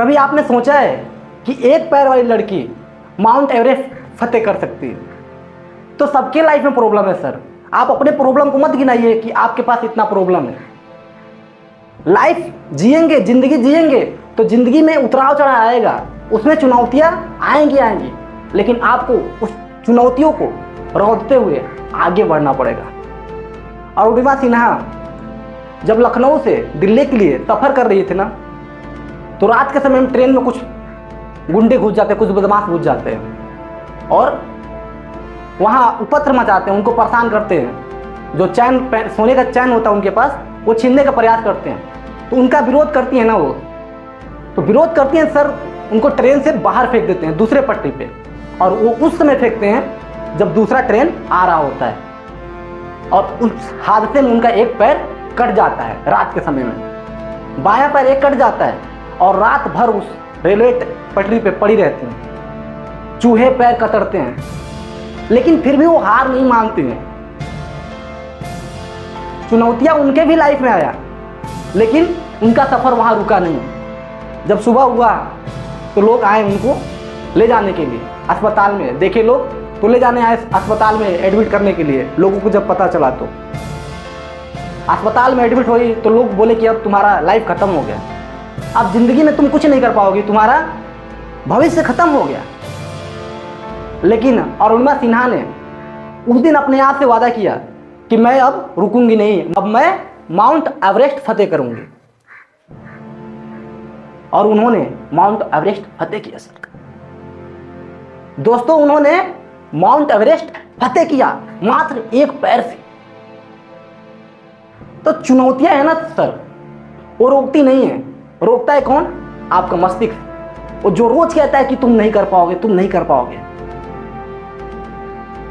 कभी आपने सोचा है कि एक पैर वाली लड़की माउंट एवरेस्ट फतेह कर सकती है? तो सबके लाइफ में प्रॉब्लम है सर। आप अपने प्रॉब्लम को मत गिनाइए कि आपके पास इतना प्रॉब्लम है। लाइफ जिएंगे, जिंदगी जिएंगे तो जिंदगी में उतराव चढ़ाव आएगा, उसमें चुनौतियां आएंगी, लेकिन आपको उस चुनौतियों को रोकते हुए आगे बढ़ना पड़ेगा। अरुणिमा सिन्हा जब लखनऊ से दिल्ली के लिए सफर कर रही थी ना, तो रात के समय में ट्रेन में कुछ गुंडे घुस जाते हैं, कुछ बदमाश घुस जाते हैं और वहाँ उपद्रव मचाते हैं, उनको परेशान करते हैं। जो चैन, सोने का चैन होता है उनके पास, वो छीनने का प्रयास करते हैं। तो उनका विरोध करती है ना वो, तो विरोध करती हैं सर, उनको ट्रेन से बाहर फेंक देते हैं दूसरे पटरी पे। और वो उस समय फेंकते हैं जब दूसरा ट्रेन आ रहा होता है, और उस हादसे में उनका एक पैर कट जाता है। रात के समय में बायां पैर एक कट जाता है और रात भर उस रेलवे पटरी पे पड़ी रहती हैं, चूहे पैर कतरते हैं, लेकिन फिर भी वो हार नहीं मानती हैं। चुनौतियां उनके भी लाइफ में आया, लेकिन उनका सफर वहां रुका नहीं। जब सुबह हुआ तो लोग आए उनको ले जाने के लिए अस्पताल में, देखे लोग तो ले जाने आए अस्पताल में एडमिट करने के लिए। लोगों को जब पता चला तो अस्पताल में एडमिट हुई तो लोग बोले कि अब तुम्हारा लाइफ खत्म हो गया, अब जिंदगी में तुम कुछ नहीं कर पाओगी, तुम्हारा भविष्य खत्म हो गया। लेकिन अरुणिमा सिन्हा ने उस दिन अपने आप से वादा किया कि मैं अब रुकूंगी नहीं, अब मैं माउंट एवरेस्ट फतेह करूंगी। और उन्होंने माउंट एवरेस्ट फतेह किया सर। दोस्तों, उन्होंने माउंट एवरेस्ट फतेह किया मात्र एक पैर से। तो चुनौतियां है ना सर, वो रोकती नहीं है। रोकता है कौन? आपका मस्तिष्क। वो जो रोज कहता है कि तुम नहीं कर पाओगे, तुम नहीं कर पाओगे,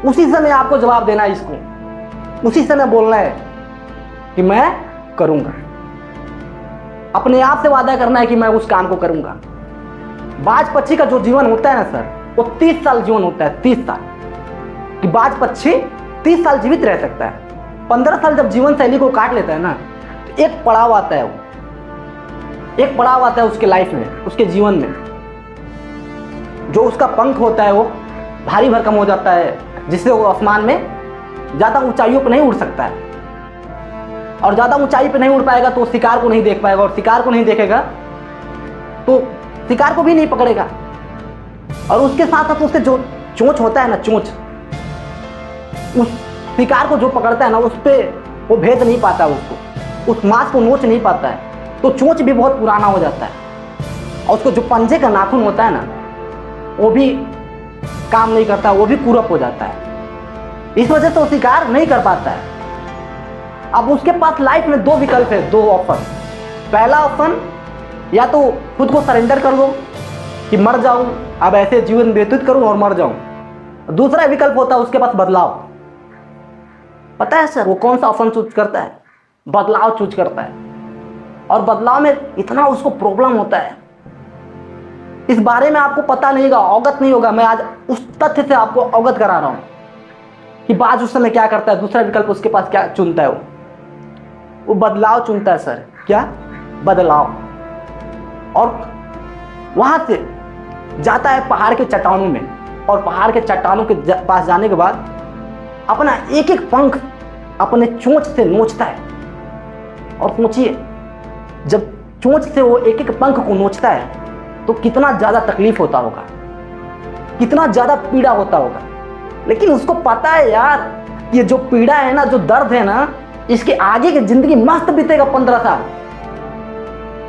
उसी समय आपको जवाब देना है इसको, उसी समय बोलना है कि मैं करूंगा। अपने आप से वादा करना है कि मैं उस काम को करूंगा। बाज पक्षी का जो जीवन होता है ना सर, वो 30 साल जीवन होता है। 30 साल कि बाज पक्षी 30 साल जीवित रह सकता है। 15 साल जब जीवन शैली को काट लेता है ना, तो एक पड़ाव आता है, वो एक पड़ाव आता है उसके लाइफ में, उसके जीवन में। जो उसका पंख होता है वो भारी भरकम हो जाता है, जिससे वो आसमान में ज़्यादा ऊंचाइयों पर नहीं उड़ सकता है। और ज़्यादा ऊंचाई पर नहीं उड़ पाएगा तो शिकार को नहीं देख पाएगा, और शिकार को नहीं देखेगा तो शिकार को भी नहीं पकड़ेगा। और उसके साथ साथ उससे जो चोंच होता है ना, चोंच, उस शिकार को जो पकड़ता है ना, उस पर वो भेद नहीं पाता, उसको उस मांस को नोच नहीं पाता है, तो चोंच भी बहुत पुराना हो जाता है। और उसको जो पंजे का नाखून होता है ना, वो भी काम नहीं करता, वो भी कुरप हो जाता है। इस वजह से वो शिकार नहीं कर पाता है। अब उसके पास लाइफ में दो विकल्प है, दो ऑप्शन। पहला ऑप्शन, या तो खुद को सरेंडर कर लो कि मर जाऊं, अब ऐसे जीवन व्यतीत करूं और मर जाऊं। दूसरा विकल्प होता है उसके पास बदलाव। पता है सर वो कौन सा ऑप्शन चूज करता है? बदलाव चूज करता है। और बदलाव में इतना उसको प्रॉब्लम होता है, इस बारे में आपको पता नहीं होगा, अवगत नहीं होगा। मैं आज उस तथ्य से आपको अवगत करा रहा हूं कि बाज उस समय क्या करता है, दूसरा विकल्प उसके पास क्या चुनता है। वो बदलाव चुनता है सर। क्या? बदलाव। और वहां से जाता है पहाड़ के चट्टानों में, और पहाड़ के चट्टानों के पास जाने के बाद अपना एक एक पंख अपने चोंच से नोचता है। और सोचिए, जब चोंच से वो एक एक पंख को नोचता है तो कितना ज्यादा तकलीफ होता होगा, कितना ज्यादा पीड़ा होता होगा। लेकिन उसको पता है यार, ये जो पीड़ा है ना, जो दर्द है ना, इसके आगे की जिंदगी मस्त बीतेगा 15 साल।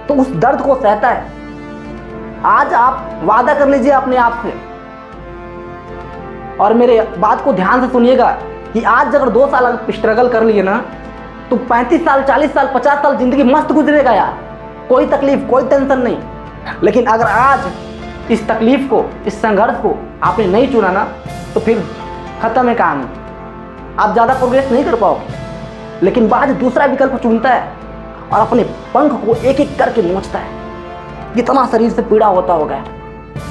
तो उस दर्द को सहता है। आज आप वादा कर लीजिए अपने आप से, और मेरे बात को ध्यान से सुनिएगा कि आज अगर 2 साल स्ट्रगल कर लिए ना, तो 35 साल, 40 साल, 50 साल जिंदगी मस्त गुजरेगा यार, कोई तकलीफ, कोई टेंशन नहीं। लेकिन अगर आज इस तकलीफ को, इस संघर्ष को आपने नहीं चुना ना, तो फिर खत्म है कहानी, आप ज्यादा प्रोग्रेस नहीं कर पाओगे। लेकिन बाज दूसरा विकल्प चुनता है और अपने पंख को एक एक करके नोचता है। कितना शरीर से पीड़ा होता होगा,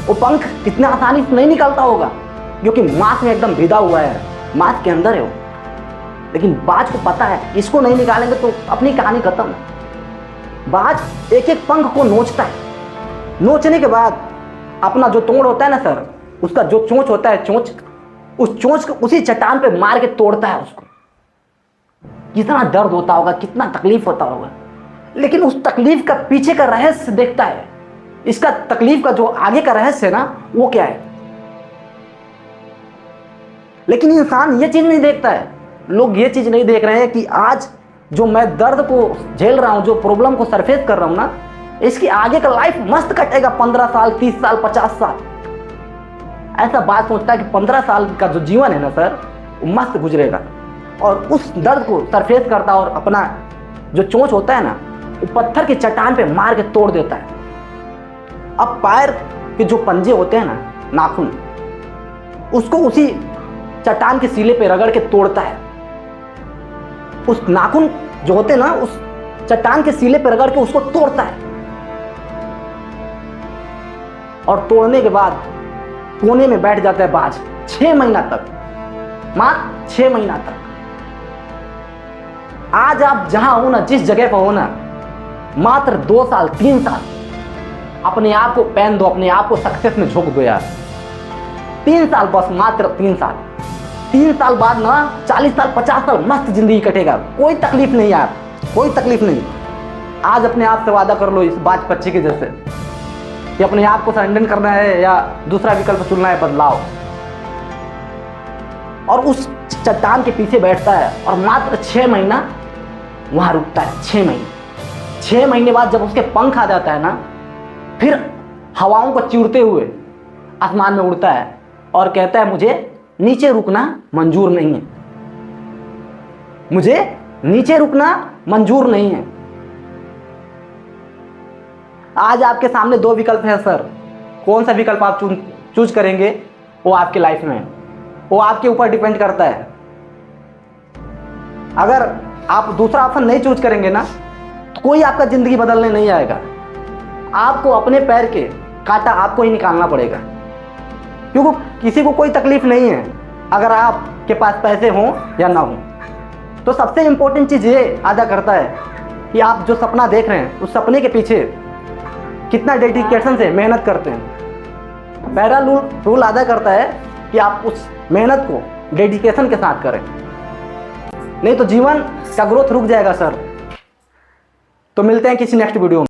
वो पंख कितना आसानी से नहीं निकलता होगा, क्योंकि मांस में एकदम भिदा हुआ है, मांस के अंदर है वो। लेकिन बाज को पता है इसको नहीं निकालेंगे तो अपनी कहानी खत्म है। बाज एक एक पंख को नोचता है नोचने के बाद अपना जो तोड़ होता है ना सर, उसका जो चोंच होता है, चोंच, उस चोंच को उसी चट्टान पे मार के तोड़ता है उसको। कितना दर्द होता होगा, कितना तकलीफ होता होगा, लेकिन उस तकलीफ का पीछे का रहस्य देखता है। इसका तकलीफ का जो आगे का रहस्य है ना, वो क्या है। लेकिन इंसान ये चीज नहीं देखता है, लोग ये चीज नहीं देख रहे हैं कि आज जो मैं दर्द को झेल रहा हूं, जो प्रॉब्लम को सरफेस कर रहा हूं ना, इसकी आगे का लाइफ मस्त कटेगा, 15 साल, 30 साल, 50 साल। ऐसा बात सोचता है कि 15 साल का जो जीवन है ना सर, वो मस्त गुजरेगा, और उस दर्द को सरफेस करता और अपना जो चोंच होता है ना, वो पत्थर की चट्टान पे मार के तोड़ देता है। अब पैर के जो पंजे होते हैं ना, नाखून, उसको उसी चट्टान के सीले पे रगड़ के तोड़ता है। उस नाखून जो होते हैं ना, उस चट्टान के सीले पे रगड़ के उसको तोड़ता है, और तोड़ने के बाद कोने में बैठ जाता है बाज 6 महीना तक, मात्र 6 महीना तक। आज आप जहां हो ना, जिस जगह पर हो ना, मात्र 2 साल, 3 साल अपने आप को पहन दो, अपने आप को सक्सेस में झोंक दो यार। 3 साल, बस मात्र 3 साल। 3 साल बाद ना 40 साल, 50 साल मस्त जिंदगी कटेगा, कोई तकलीफ नहीं यार, कोई तकलीफ नहीं। आज अपने आप से वादा कर लो इस बाज पक्षी के जैसे, कि अपने आप को सरेंडर करना है या दूसरा विकल्प चुनना है, बदलाव। और उस चट्टान के पीछे बैठता है और मात्र 6 महीना वहां रुकता है। 6 महीने। 6 महीने बाद जब उसके पंख आ जाता है ना, फिर हवाओं को चिरते हुए आसमान में उड़ता है और कहता है मुझे नीचे रुकना मंजूर नहीं है, मुझे नीचे रुकना मंजूर नहीं है। आज आपके सामने 2 विकल्प हैं सर, कौन सा विकल्प आप चूज करेंगे वो आपके लाइफ में, वो आपके ऊपर डिपेंड करता है। अगर आप दूसरा ऑप्शन नहीं चूज करेंगे ना, तो कोई आपका जिंदगी बदलने नहीं आएगा। आपको अपने पैर के कांटा आपको ही निकालना पड़ेगा, क्योंकि किसी को कोई तकलीफ नहीं है अगर आपके पास पैसे हों या ना हों। तो सबसे इंपॉर्टेंट चीज़ ये अदा करता है कि आप जो सपना देख रहे हैं, उस सपने के पीछे कितना डेडिकेशन से मेहनत करते हैं। पहला रूल अदा करता है कि आप उस मेहनत को डेडिकेशन के साथ करें, नहीं तो जीवन का ग्रोथ रुक जाएगा सर। तो मिलते हैं किसी नेक्स्ट वीडियो में।